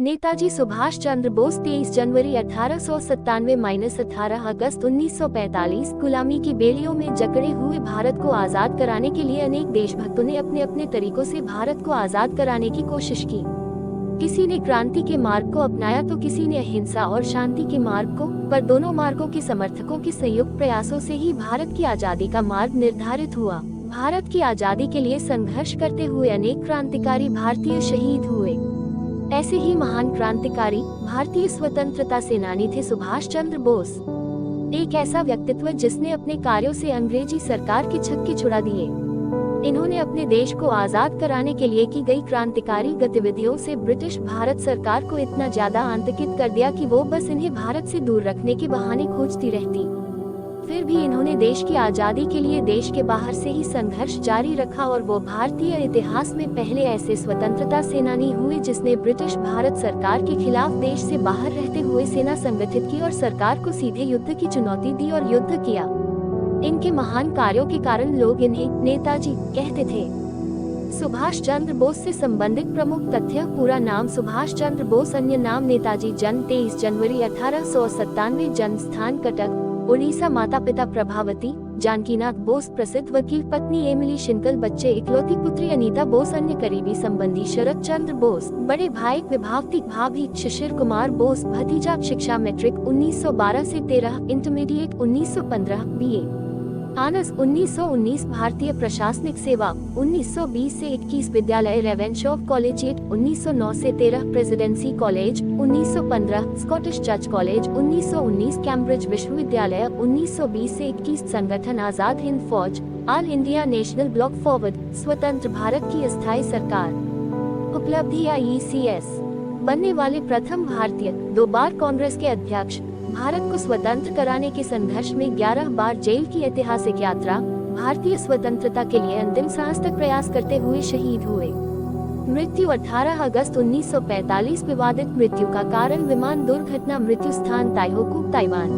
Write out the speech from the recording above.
नेताजी सुभाष चंद्र बोस 23 जनवरी 1897 - 18 अगस्त 1945 गुलामी की बेड़ियों में जकड़े हुए भारत को आजाद कराने के लिए अनेक देशभक्तों ने अपने अपने तरीकों से भारत को आजाद कराने की कोशिश की। किसी ने क्रांति के मार्ग को अपनाया तो किसी ने अहिंसा और शांति के मार्ग को, पर दोनों मार्गों के समर्थकों के संयुक्त प्रयासों से ही भारत की आजादी का मार्ग निर्धारित हुआ। भारत की आजादी के लिए संघर्ष करते हुए अनेक क्रांतिकारी भारतीय शहीद हुए। ऐसे ही महान क्रांतिकारी भारतीय स्वतंत्रता सेनानी थे सुभाष चंद्र बोस, एक ऐसा व्यक्तित्व जिसने अपने कार्यों से अंग्रेजी सरकार के छक्के छुड़ा दिए। इन्होंने अपने देश को आजाद कराने के लिए की गई क्रांतिकारी गतिविधियों से ब्रिटिश भारत सरकार को इतना ज्यादा आतंकित कर दिया कि वो बस इन्हें भारत से दूर रखने के बहाने खोजती रहती। फिर भी इन्होंने देश की आजादी के लिए देश के बाहर से ही संघर्ष जारी रखा और वो भारतीय इतिहास में पहले ऐसे स्वतंत्रता सेनानी हुए जिसने ब्रिटिश भारत सरकार के खिलाफ देश से बाहर रहते हुए सेना संगठित की और सरकार को सीधे युद्ध की चुनौती दी और युद्ध किया। इनके महान कार्यों के कारण लोग इन्हें नेताजी कहते थे। सुभाष चंद्र बोस से संबंधित प्रमुख तथ्य: पूरा नाम सुभाष चंद्र बोस, अन्य नाम नेताजी, जन्म 23 जनवरी 1897, जन्म स्थान कटक उड़ीसा, माता पिता प्रभावती जानकीनाथ बोस, प्रसिद्ध वकील, पत्नी एमिली शिंकल, बच्चे इकलौती पुत्री अनीता बोस, अन्य करीबी संबंधी शरद चंद्र बोस, बड़े भाई विभावती, भाभी शिशिर कुमार बोस, भतीजा, शिक्षा मैट्रिक 1912 से 13, इंटरमीडिएट 1915, बीए आनर्स 1919, भारतीय प्रशासनिक सेवा 1920 से 21, विद्यालय रेवेनशॉ कॉलेजिएट 1909 से 13, presidency college 1915, Scottish church college 1919, Cambridge विश्वविद्यालय 1920 से 21, संगठन आजाद हिंद फौज, all India national block forward, स्वतंत्र भारत की अस्थायी सरकार, उपलब्धियां ECS, बनने वाले प्रथम भारतीय, 2 बार कांग्रेस के अध्यक्ष, भारत को स्वतंत्र कराने के संघर्ष में 11 बार जेल की ऐतिहासिक यात्रा, भारतीय स्वतंत्रता के लिए अंतिम सांस तक प्रयास करते हुए शहीद हुए। मृत्यु 18 अगस्त 1945, विवादित मृत्यु का कारण विमान दुर्घटना, मृत्यु स्थान ताइहोकू, ताइवान।